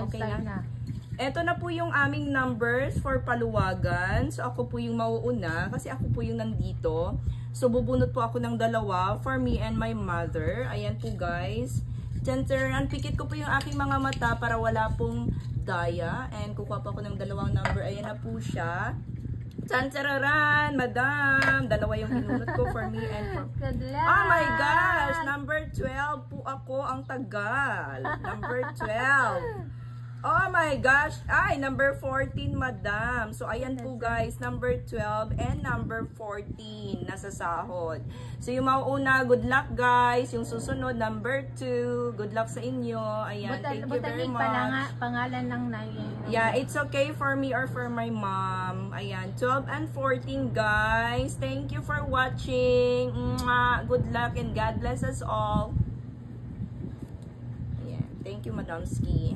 Okay na. Ito na po yung aming numbers for paluwagan. So, ako po yung mauuna kasi ako po yung nandito. So, bubunot po ako ng dalawa for me and my mother. Ayan po, guys. Chancharan, pikit ko po yung aking mga mata para wala pong daya. And kukuha po ako ng dalawang number. Ayan na po siya. Chanchararan, madam. Dalawa yung hinunot ko for me and for... Good luck. Oh my gosh! Number 12 po ako ang tagal. Number 12. Oh my gosh! Ay, number 14, madam. So, ayan po guys, number 12 and number 14 nasa sahod. So, yung mauuna, good luck guys. Yung susunod, number 2, good luck sa inyo. Ayan, thank you very much. Pangalan ng nanay. Yeah, it's okay for me or for my mom. Ayan, 12 and 14 guys. Thank you for watching. Mwah! Good luck and God bless us all. Ayan, thank you, Madam Ski.